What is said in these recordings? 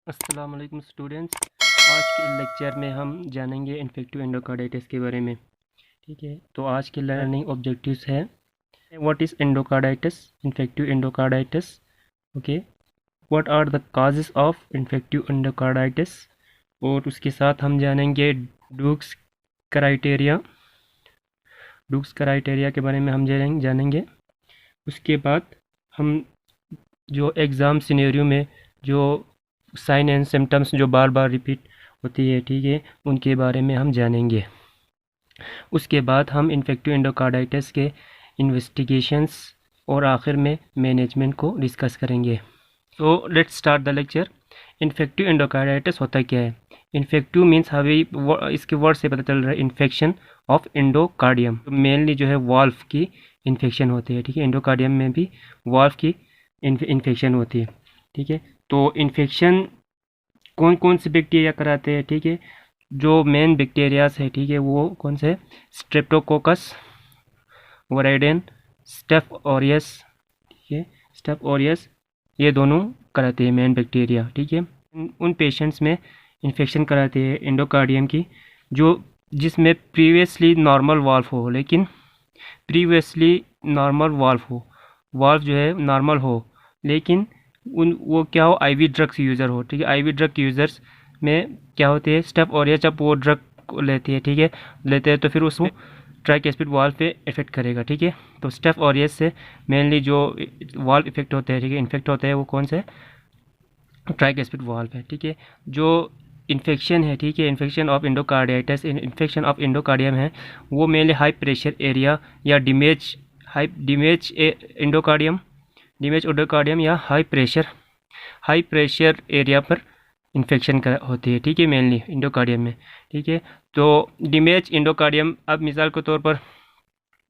अस्सलाम वालेकुम स्टूडेंट्स। आज के लेक्चर में हम जानेंगे इन्फेक्टिव एंडोकार्डाइटिस के बारे में। ठीक है, तो आज के लर्निंग ऑब्जेक्टिव्स है what is endocarditis, infective endocarditis. Okay, what are the causes of infective endocarditis, और उसके साथ हम जानेंगे डुक्स क्राइटेरिया। डुक्स क्राइटेरिया के बारे में हम जानेंगे। उसके बाद हम जो एग्ज़ाम सिनेरियो में जो साइन एंड सिम्टम्स जो बार बार रिपीट होती है, ठीक है, उनके बारे में हम जानेंगे। उसके बाद हम इन्फेक्टिव एंडोकार्डाइटिस के इन्वेस्टिगेशंस और आखिर में मैनेजमेंट को डिस्कस करेंगे। तो let's start the lecture. Infective endocarditis होता क्या है? इन्फेक्टिव मीन्स हमें इसके वर्ड से पता चल रहा है इन्फेक्शन ऑफ एंडोकार्डियम। तो मेनली जो है वाल्व की इन्फेक्शन होती है, ठीक है। एंडोकार्डियम में भी वाल्व की इन्फेक्शन होती है, ठीक है। तो इन्फेक्शन कौन कौन से बैक्टीरिया कराते हैं, ठीक है। जो मेन बैक्टीरियाज है, ठीक है, वो कौन से? स्ट्रेप्टोकोकस वराइडेन, स्टेफ ऑरियस, ठीक है, स्टेफ ऑरियस, ये दोनों कराते हैं मेन बैक्टीरिया, ठीक है। उन पेशेंट्स में इन्फेक्शन कराते हैं एंडोकार्डियम की जो जिसमें प्रीवियसली नॉर्मल वाल्व हो, लेकिन प्रीवियसली नॉर्मल वाल्व जो है नॉर्मल हो, लेकिन वो क्या हो, आईवी ड्रग्स यूज़र हो, ठीक है। आईवी ड्रग यूज़र्स में क्या होते हैं, स्टेफ ऑरियस जब वो ड्रग लेती है, ठीक है, लेते हैं तो फिर उसको ट्राइकेस्पिड वाल्व पे इफेक्ट करेगा, ठीक है। तो स्टेफ ऑरियस से मेनली जो वाल्व इफेक्ट होते हैं, ठीक है, इन्फेक्ट होते हैं, वो कौन से? ट्राइकेस्पिड वाल्व है, ठीक है। जो इन्फेक्शन है, ठीक है, infection of endocarditis, infection of endocardium है, वो मेनली हाई प्रेशर एरिया या डिमेज एंडोकार्डियम, डिमेज एंडोकार्डियम या हाई प्रेशर एरिया पर इन्फेक्शन होती है, ठीक है, मेनली एंडोकार्डियम में, ठीक है। तो डिमेज एंडोकार्डियम, अब मिसाल के तौर पर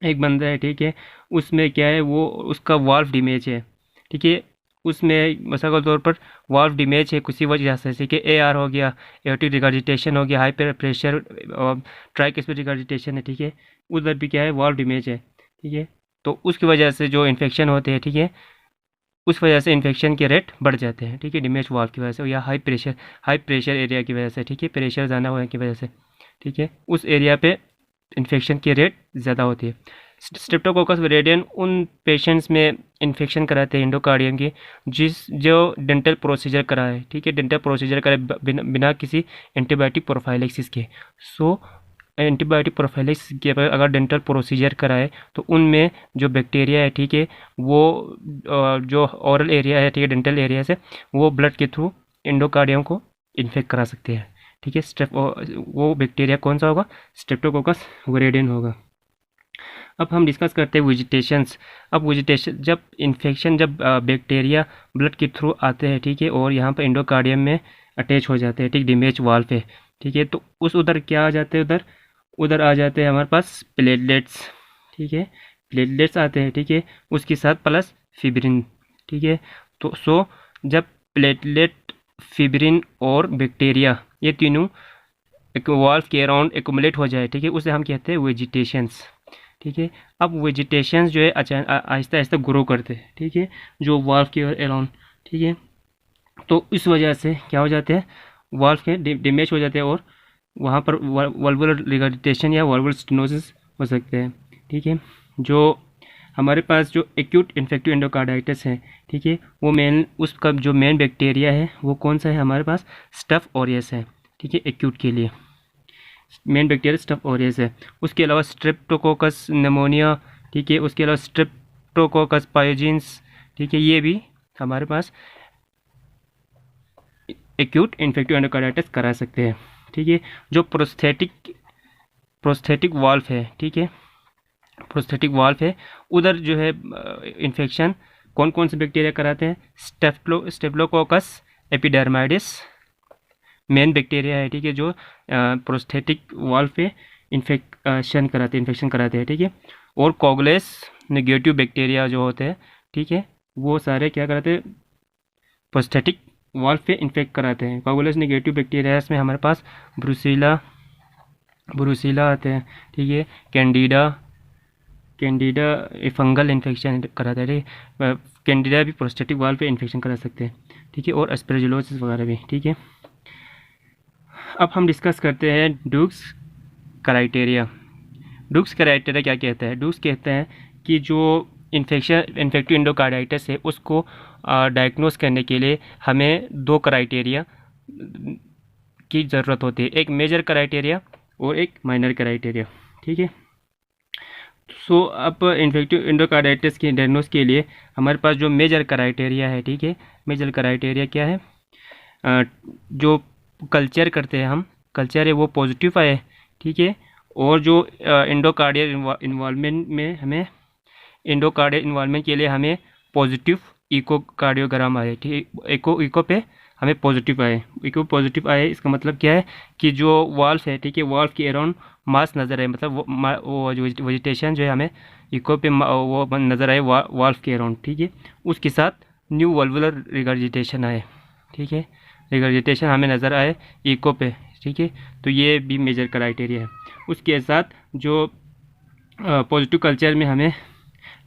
एक बंदा है, ठीक है, उसमें क्या है, वो उसका वाल्व डिमेज है, ठीक है, उसमें मिसाल के तौर पर वाल्व डिमेज है किसी वजह से, जैसे कि AR हो गया, एओर्टिक रिगार्जिटेशन हो गया, हाई प्रेशर ट्राइकेस्पिड रिगार्जिटेशन है, ठीक है, उधर भी क्या है, वाल्व डिमेज है, ठीक है। तो उसकी वजह से जो इन्फेक्शन होते हैं, ठीक है, उस वजह से इन्फेक्शन के रेट बढ़ जाते हैं, ठीक है, डिमेज वाल्व की वजह से या हाई प्रेशर एरिया की वजह से, ठीक है, प्रेशर ज़्यादा होने की वजह से, ठीक है, उस एरिया पे इन्फेक्शन की रेट ज़्यादा होती है। स्ट्रेप्टोकोकस वराइडेन उन पेशेंट्स में इन्फेक्शन कराते हैं एंडोकार्डियम की जो डेंटल प्रोसीजर कराए, ठीक है, डेंटल प्रोसीजर कराए बिना किसी एंटीबायोटिक प्रोफाइलेक्सिस के। सो एंटीबायोटिक प्रोफाइलेक्सिस के बाद अगर डेंटल प्रोसीजर कराए तो उनमें जो बैक्टीरिया है, ठीक है, वो जो ओरल एरिया है, ठीक है, डेंटल एरिया से वो ब्लड के थ्रू एंडोकार्डियम को इन्फेक्ट करा सकते हैं, ठीक है। वो बैक्टीरिया कौन सा होगा? स्ट्रेप्टोकोकस वराइडेन होगा। अब हम डिस्कस करते हैं वेजिटेशंस। अब वेजिटेशन जब इन्फेक्शन जब बैक्टीरिया ब्लड के थ्रू आते हैं, ठीक है, और यहाँ पर एंडोकार्डियम में अटैच हो जाते हैं, ठीक, डिमेज वाल्व पे, ठीक है, तो उधर क्या आ जाते हैं, उधर आ जाते हैं हमारे पास प्लेटलेट्स, ठीक है, प्लेटलेट्स आते हैं, ठीक है, उसके साथ प्लस फिब्रिन, ठीक है। तो जब प्लेटलेट, फिब्रिन और बैक्टीरिया ये तीनों एक वाल्व के अराउंड एक्युमुलेट हो जाए, ठीक है, उसे हम कहते हैं वेजिटेशंस, ठीक है। अब वेजिटेशंस जो है अचानक आहिस्ता आहिस्ता ग्रो करते हैं, ठीक है, जो वाल्व के अराउंड, ठीक है। तो इस वजह से क्या हो जाते हैं, वाल्व के डैमेज हो जाते हैं और वहाँ पर वल्वुलर रिगार्जिटेशन या वल्वुलर स्टेनोसिस हो सकते हैं, ठीक है। जो हमारे पास जो एक्यूट इन्फेक्टिव एंडोकार्डाइटिस है, ठीक है, वो उसका जो मेन बैक्टीरिया है वो कौन सा है हमारे पास? स्टेफ ऑरियस है, ठीक है, एक्यूट के लिए मेन बैक्टीरिया स्टेफ ऑरियस है। उसके अलावा स्ट्रेप्टोकोकस निमोनिया, ठीक है, उसके अलावा स्ट्रेप्टोकोकस पायोजेंस, ठीक है, ये भी हमारे पास एक्यूट इन्फेक्टिव एंडोकार्डाइटिस करा सकते हैं, ठीक है। जो प्रोस्थेटिक वाल्व है, ठीक है, प्रोस्थेटिक वाल्व है, उधर जो है इन्फेक्शन कौन कौन से बैक्टीरिया कराते हैं? स्टेफ्लोकोकस एपिडर्माइडिस मेन बैक्टीरिया है, ठीक है, जो प्रोस्थेटिक वाल्व पे इन्फेक्शन कराते हैं, ठीक है। और कोगुलेस नेगेटिव बैक्टीरिया जो होते हैं, ठीक है, वो सारे क्या कराते हैं? प्रोस्थेटिक वाल्व पे इन्फेक्ट कराते हैं। कोगुलेस नेगेटिव बैक्टीरिया में हमारे पास ब्रुसीला आते हैं, ठीक है, कैंडिडा फंगल इन्फेक्शन कराता है, ठीक है, कैंडिडा भी प्रोस्टेटिक वाल्व पे इन्फेक्शन करा सकते हैं, ठीक है, और एस्परजिलोसिस वगैरह भी, ठीक है। अब हम डिस्कस करते हैं डुक्स क्राइटेरिया। डुक्स क्राइटेरिया क्या कहता है? डुक्स कहता है कि जो इन्फेक्टिव एंडोकार्डाइटिस है उसको डायग्नोस करने के लिए हमें 2 क्राइटेरिया की ज़रूरत होती है, एक मेजर क्राइटेरिया और एक माइनर क्राइटेरिया, ठीक है। सो अब इन्फेक्टिव एंडोकार्डाइटिस के डायग्नोस के लिए हमारे पास जो मेजर क्राइटेरिया है, ठीक है, मेजर क्राइटेरिया क्या है? जो कल्चर करते हैं हम, कल्चर है वो पॉजिटिव आए, ठीक है, और जो एंडोकार्डियल इन्वॉल्वमेंट में हमें एंडोकार्डियल इन्वॉल्वमेंट के लिए हमें पॉजिटिव इकोकार्डियोग्राम आए, ठीक है, इको पे हमें पॉजिटिव आए, इको पॉजिटिव आए। इसका मतलब क्या है कि जो वाल्व है, ठीक है, वाल्व के अराउंड मास नज़र आए, मतलब वो जो वेजिटेशन जो है हमें इको पे वो नज़र आए वाल्व के अराउंड, ठीक है। उसके साथ न्यू वल्वुलर रिगर्जिटेशन आए, ठीक है, रिगर्जिटेशन हमें नज़र आए इको पे, ठीक है। तो ये भी मेजर क्राइटेरिया है। उसके साथ जो पॉजिटिव कल्चर में हमें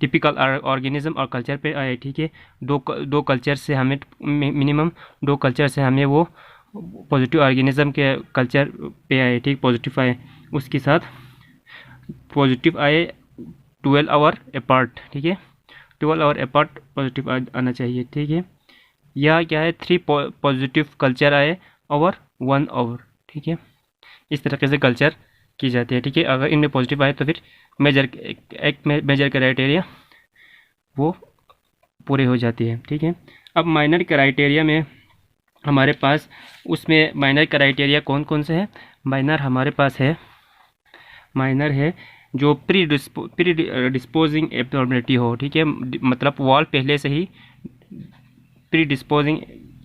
टिपिकल ऑर्गेनिज्म और कल्चर पे आए, ठीक है, दो कल्चर से हमें मिनिमम 2 कल्चर से हमें वो पॉजिटिव ऑर्गेनिज्म के कल्चर पे आए, ठीक, पॉजिटिव आए। उसके साथ पॉजिटिव आए 12 आवर अपार्ट, ठीक है, 12 आवर अपार्ट पॉजिटिव आना चाहिए, ठीक है। या क्या है 3 पॉजिटिव कल्चर आए ओवर 1 आवर, ठीक है। इस तरीके से कल्चर की जाती है, ठीक है। अगर इनमें पॉजिटिव आए तो फिर मेजर क्राइटेरिया वो पूरे हो जाती है, ठीक है। अब माइनर क्राइटेरिया में हमारे पास, उसमें माइनर क्राइटेरिया कौन कौन से हैं? माइनर हमारे पास है, माइनर है जो प्री डिस्पोजिंग एब्नॉर्मलिटी हो, ठीक है, मतलब वॉल पहले से ही प्री डिस्पोजिंग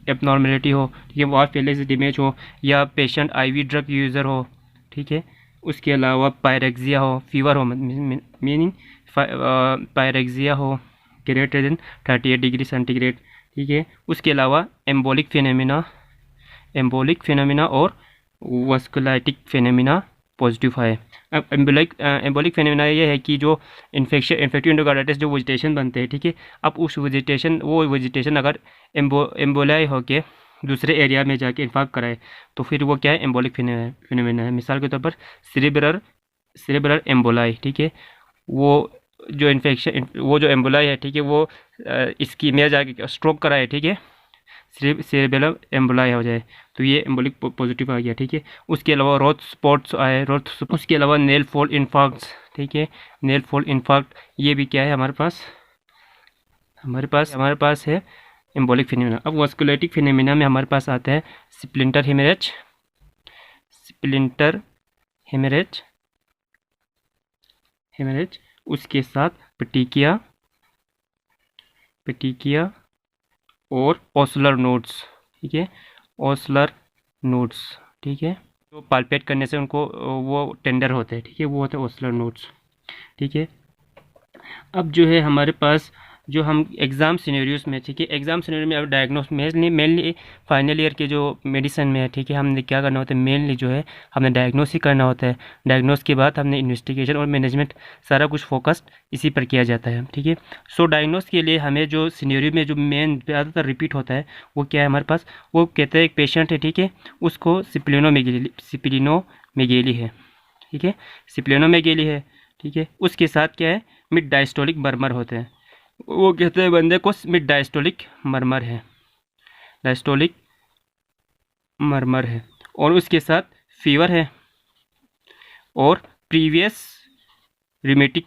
एब्नॉर्मलिटी हो, ठीक है, वॉल पहले से डैमेज हो, या पेशेंट आईवी ड्रग यूज़र हो, ठीक है। उसके अलावा पायरेक्सिया हो, फीवर हो, मीनिंग पायरेक्सिया हो ग्रेटर देन 38 डिग्री सेंटीग्रेड, ठीक है। उसके अलावा एम्बोलिक फिनोमिना और वस्कुलाइटिक फिनोमिना पॉजिटिव है। अब एम्बोलिक फिनोमिना ये है कि जो इन्फेक्टिव एंडोकार्डाइटिस जो वेजिटेशन बनते हैं, ठीक है, अब उस वेजिटेशन अगर एम्बोलाई होके दूसरे एरिया में जाके इन्फेक्ट कराए तो फिर वो क्या है? एम्बोलिक फिनोमिना है। मिसाल के तौर पर सेरेब्रल एम्बोलाई, ठीक है, वो जो एम्बोलाई है, ठीक है, वो इसकी में जाके स्ट्रोक कराए, ठीक है, सेरेब्रल एम्बोलाई हो जाए तो ये एम्बोलिक पॉजिटिव आ गया, ठीक है। उसके अलावा रोथ स्पॉट्स आए, उसके अलावा नेल फॉल इन्फार्क्ट, ठीक है, नेल फॉल इन्फार्क्ट ये भी क्या है हमारे पास है एम्बोलिक फिनोमिना। अब वास्कुलेटिक फिनोमिना में हमारे पास आता है स्प्लिंटर हेमरेज, उसके साथ पेटिकिया और ओसलर नोड्स, ठीक है, ओसलर नोड्स, ठीक है, जो पाल्पेट करने से उनको वो टेंडर होते हैं, ठीक है, वो होते हैं ओसलर नोड्स, ठीक है। अब जो है हमारे पास जो हम एग्ज़ाम सिनेरियोस में, ठीक है, एग्ज़ाम सिनेरियो में अब डायग्नोस मेनली फाइनल ईयर के जो मेडिसिन में है, ठीक है, हमने क्या करना होता है? मेनली जो है हमने डायग्नोस ही करना होता है। डायग्नोस के बाद हमने इन्वेस्टिगेशन और मैनेजमेंट सारा कुछ फोकस्ड इसी पर किया जाता है, ठीक है। सो डायग्नोस के लिए हमें जो सिनेरियो में जो मेन ज़्यादातर रिपीट होता है वो क्या है हमारे पास? वो कहते हैं एक पेशेंट है, ठीक है, उसको सिप्लिनोमेगेली है, ठीक है, सिप्लिनोमेगेली है, ठीक है। उसके साथ क्या है? मिड डायस्टोलिक मर्मर होते हैं। वो कहते हैं बंदे को मिड डायस्टोलिक मर्मर है, और उसके साथ फीवर है और प्रीवियस रिमेटिक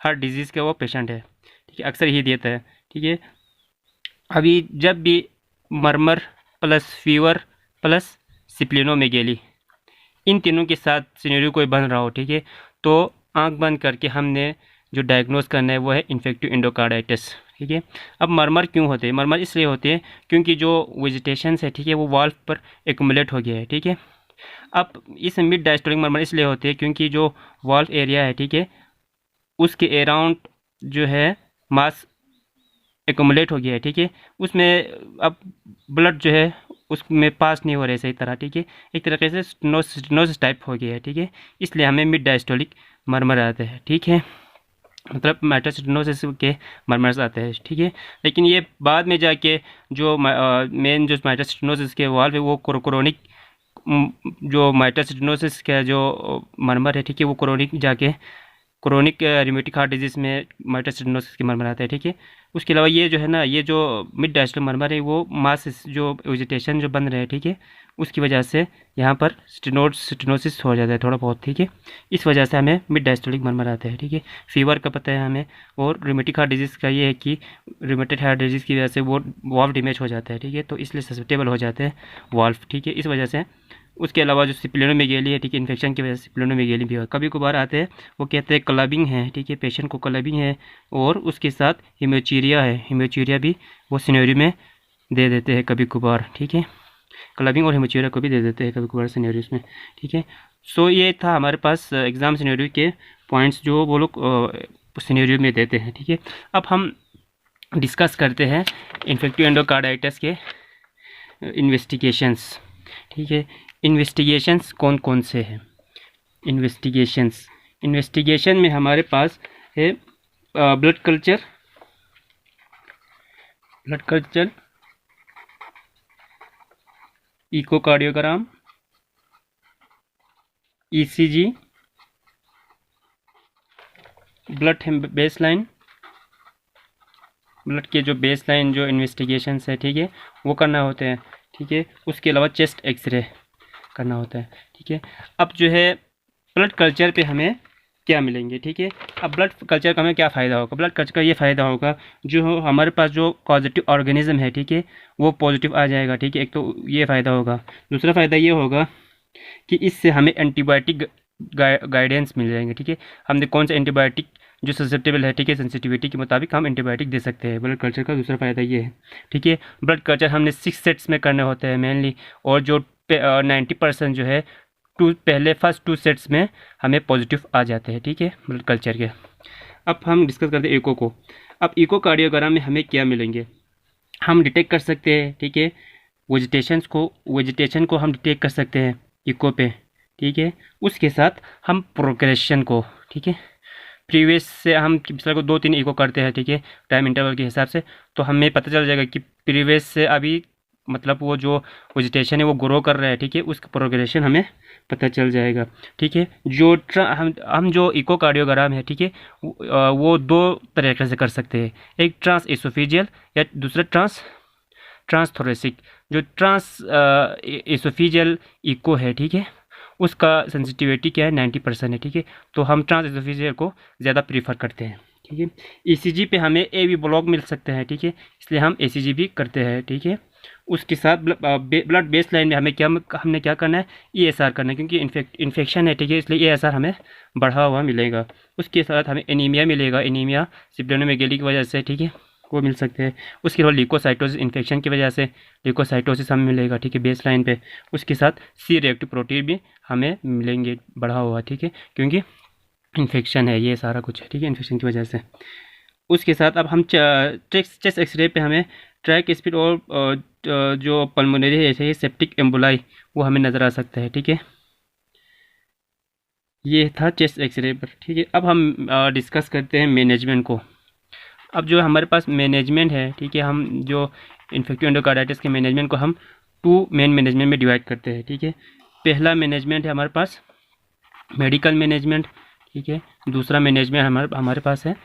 हार्ट डिजीज़ का वो पेशेंट है, ठीक है, अक्सर यही देता है, ठीक है। अभी जब भी मर्मर प्लस फीवर प्लस सिप्लिनोमेगेली इन तीनों के साथ सिनेरियो कोई बन रहा हो, ठीक है, तो आंख बंद करके हमने जो डायग्नोस करना है वो है इन्फेक्टिव एंडोकार्डाइटिस, ठीक है। अब मर्मर क्यों होते हैं? मर्मर इसलिए होते हैं क्योंकि जो वेजिटेशन है, ठीक है, वो वाल्व पर एक्यूमुलेट हो गया है, ठीक है। अब इस मिड डायस्टोलिक मर्मर इसलिए होते हैं क्योंकि जो वाल्व एरिया है, ठीक है, उसके अराउंड जो है मास एक्यूमुलेट हो गया है, ठीक है, उसमें अब ब्लड जो है उसमें पास नहीं हो रहे सही तरह, ठीक है, एक तरीके से स्टेनोसिस टाइप हो गया है, ठीक है, इसलिए हमें मिड डायस्टोलिक मर्मर आते हैं, ठीक है। मतलब माइटोसिटोसिस के मरमर्स आते हैं, ठीक है। लेकिन ये बाद में जाके जो मेन जो माइटोसिटोसिस के वाल्व है वो क्रोनिक, जो माइटोसिटोसिस का जो मरमर है, ठीक है, वो क्रोनिक रिमेटिक हार्ट डिजीज़ में माइटोसिटोसिस के मरमर आता है, ठीक है। उसके अलावा ये जो है ना, ये जो मिड डायस्टल मरमर है वो मास जो वेजिटेशन जो बन रहे हैं, ठीक है, उसकी वजह से यहाँ पर स्टेनोसिस हो जाता है थोड़ा बहुत, ठीक है। इस वजह से हमें मिड डायस्टोलिक मरमर आता है, ठीक है। फीवर का पता है हमें, और रिमेटिक हार्ट डिजीज़ का ये है कि रिमेटेड हार्ट डिजीज़ की वजह से वो वाल्व डैमेज हो जाता है, ठीक है, तो इसलिए ससेप्टेबल हो जाते हैं वाल्व, ठीक है, इस वजह से। उसके अलावा जो स्प्लेनोमेगाली है, ठीक है, इन्फेक्शन की वजह से स्प्लेनोमेगाली भी हो, कभी कभार आते हैं, वो कहते हैं क्लबिंग है, ठीक है, पेशेंट को क्लबिंग है, और उसके साथ हीमोचूरिया है, हीमोचूरिया भी वो सिनेरियो में दे देते हैं कभी कभार, ठीक है, क्लबिंग और हीमोचूरिया को भी दे देते हैं कभी कभार सिनेरियोज में, ठीक है। सो ये था हमारे पास एग्ज़ाम सिनेरियो के पॉइंट्स जो वो लोग सिनेरियो में देते हैं, ठीक है। अब हम डिस्कस करते हैं इन्फेक्टिव एंडोकार्डाइटिस के इन्वेस्टिगेशंस, ठीक है। इन्वेस्टिगेशंस कौन कौन से हैं? इन्वेस्टिगेशन में हमारे पास है blood culture, echocardiogram, ECG, blood baseline, blood के जो बेसलाइन जो इन्वेस्टिगेशंस है, ठीक है, वो करना होते हैं, ठीक है। उसके अलावा चेस्ट एक्सरे करना होता है, ठीक है। अब जो है ब्लड कल्चर पे हमें क्या मिलेंगे, ठीक है। अब ब्लड कल्चर का हमें क्या फ़ायदा होगा? ब्लड कल्चर का ये फ़ायदा होगा, जो हमारे पास जो पॉजिटिव ऑर्गेनिज्म है, ठीक है, वो पॉजिटिव आ जाएगा, ठीक है, एक तो ये फ़ायदा होगा। दूसरा फ़ायदा ये होगा कि इससे हमें एंटीबायोटिक गाइडेंस मिल जाएंगे, ठीक है। हमने कौन सा एंटीबायोटिक जो ससेप्टेबल है, ठीक है, सेंसिटिविटी के मुताबिक हम एंटीबायोटिक दे सकते हैं। ब्लड कल्चर का दूसरा फ़ायदा ये है, ठीक है। ब्लड कल्चर हमने 6 सेट्स में करने होते हैं मेनली, और जो 90% जो है फर्स्ट 2 सेट्स में हमें पॉजिटिव आ जाते हैं, ठीक है, ब्लड कल्चर के। अब हम डिस्कस करते हैं ईको को। अब इकोकार्डियोग्राम में हमें क्या मिलेंगे? हम डिटेक्ट कर सकते हैं, ठीक है, वेजिटेशन को हम डिटेक्ट कर सकते हैं इको पे, ठीक है। उसके साथ हम प्रोग्रेशन को, ठीक है, प्रीवियस से हम पिछले को 2-3 इको करते हैं, ठीक है, टाइम इंटरवल के हिसाब से, तो हमें पता चल जाएगा कि प्रीवियस से अभी मतलब वो जो वेजिटेशन है वो ग्रो कर रहा है, ठीक है, उसका प्रोग्रेशन हमें पता चल जाएगा, ठीक है। जो हम जो इकोकार्डियोग्राम है, ठीक है, वो 2 तरीके से कर सकते हैं, एक ट्रांस एसोफेजियल या दूसरा ट्रांसथोरेसिक। जो ट्रांस एसोफेजियल इको है, ठीक है, उसका सेंसिटिविटी क्या है, 90% है, ठीक है, तो हम ट्रांस एसोफेजियल को ज़्यादा प्रीफर करते हैं, ठीक है। ईसीजी पे हमें ए बी ब्लॉक मिल सकते हैं, ठीक है, इसलिए हम ईसीजी भी करते हैं, ठीक है। उसके साथ ब्लड बेस लाइन में हमने क्या करना है, ईएसआर करना है, क्योंकि इन्फेक्शन है, ठीक है, इसलिए ईएसआर हमें बढ़ा हुआ मिलेगा। उसके साथ हमें एनीमिया मिलेगा, एनीमिया स्प्लेनोमेगाली की वजह से, ठीक है, वो मिल सकते हैं। उसके बाद ल्यूकोसाइटोसिस इन्फेक्शन की वजह से ल्यूकोसाइटोसिस हमें मिलेगा, ठीक है, बेस लाइन पे। उसके साथ सी रिएक्टिव प्रोटीन भी हमें मिलेंगे बढ़ा हुआ, ठीक है, क्योंकि इन्फेक्शन है ये सारा कुछ, ठीक है, इन्फेक्शन की वजह से। उसके साथ अब हम चेस्ट एक्सरे पे हमें ट्रैक स्पीड और जो पल्मोनरी है जैसे सेप्टिक एम्बोलाई वो हमें नज़र आ सकता है, ठीक है। ये था चेस्ट एक्सरे पर, ठीक है। अब हम डिस्कस करते हैं मैनेजमेंट को। अब जो हमारे पास मैनेजमेंट है, ठीक है, हम जो इन्फेक्टिव एंडोकार्डाइटिस के मैनेजमेंट को हम 2 मेन मैनेजमेंट में डिवाइड करते हैं, ठीक है। पहला मैनेजमेंट है हमारे पास मेडिकल मैनेजमेंट, ठीक है। दूसरा मैनेजमेंट हमारे पास है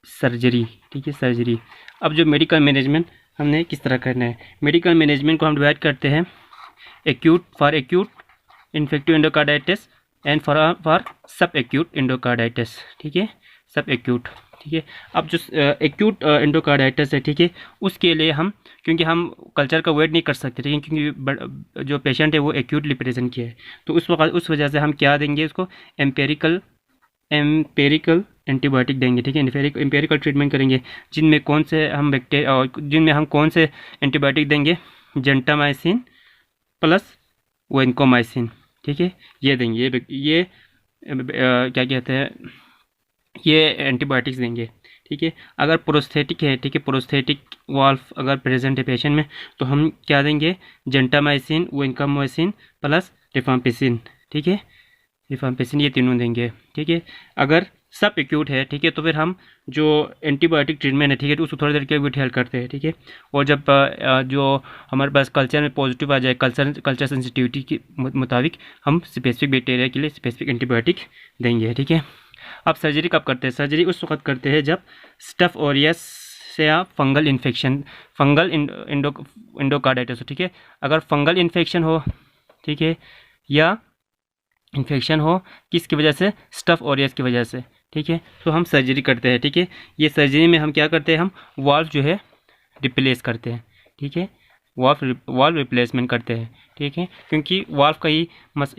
सर्जरी, ठीक है, सर्जरी। अब जो मेडिकल मैनेजमेंट हमने किस तरह करना है, मेडिकल मैनेजमेंट को हम डिवाइड करते हैं acute infective endocarditis and for सब एक्यूट एंडोकार्डाइटिस, ठीक है, सब एक्यूट, ठीक है। अब जो एक्यूट एंडोकार्डाइटिस है, ठीक है, उसके लिए हम क्योंकि हम कल्चर का वेट नहीं कर सकते, ठीक है, क्योंकि जो पेशेंट है वो एक्यूटली प्रेजेंट किया है, तो उस वजह से हम क्या देंगे उसको एम्पेरिकल एंटीबायोटिक देंगे, ठीक है, एम्पेरिकल ट्रीटमेंट करेंगे, जिनमें कौन से एंटीबायोटिक देंगे, जेंटामाइसिन प्लस वेनकोमाइसिन, ठीक है, ये देंगे, ये क्या कहते हैं, ये एंटीबायोटिक्स देंगे, ठीक है। अगर प्रोस्थेटिक है, ठीक है, प्रोस्थेटिक वाल्व अगर प्रेजेंट है पेशेंट में, तो हम क्या देंगे, जेंटामाइसिन वेनकोमाइसिन प्लस रिफाम्पिसिन, ठीक है, रिफाम्पिसिन, ये तीनों देंगे, ठीक है। अगर सब एक्यूट है, ठीक है, तो फिर हम जो एंटीबायोटिक ट्रीटमेंट है, ठीक है, तो उसको थोड़ी देर के लिए हेल्प करते हैं, ठीक है। और जब जो हमारे पास कल्चर में पॉजिटिव आ जाए, कल्चर सेंसिटिविटी के मुताबिक हम स्पेसिफिक बैक्टीरिया के लिए स्पेसिफिक एंटीबायोटिक देंगे, ठीक है। अब सर्जरी कब करते हैं? सर्जरी उस वक्त करते हैं जब स्टफ ओरियस से या फंगल इन्फेक्शन, फंगल इंडोकार्डाइटिस हो, ठीक है। अगर फंगल इन्फेक्शन हो, ठीक है, या इन्फेक्शन हो किसकी वजह से? स्टफ ओरियस की वजह से, ठीक है, तो हम सर्जरी करते हैं, ठीक है। ये सर्जरी में हम क्या करते हैं? हम वाल्व जो है रिप्लेस करते हैं, ठीक है, वाल्व रिप्लेसमेंट करते हैं, ठीक है, क्योंकि वाल्व का ही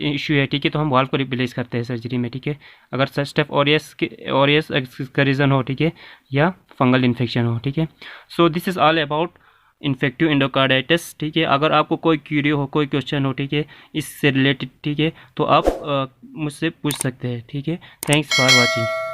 इशू है, ठीक है, तो हम वाल्व को रिप्लेस करते हैं सर्जरी में, ठीक है, अगर स्टफ ओरियस का रीज़न हो, ठीक है, या फंगल इन्फेक्शन हो, ठीक है। So this is all about infective endocarditis, ठीक है। अगर आपको कोई क्यूरी हो, कोई क्वेश्चन हो, ठीक है, इससे रिलेटेड, ठीक है, तो आप मुझसे पूछ सकते हैं, ठीक है। Thanks for watching.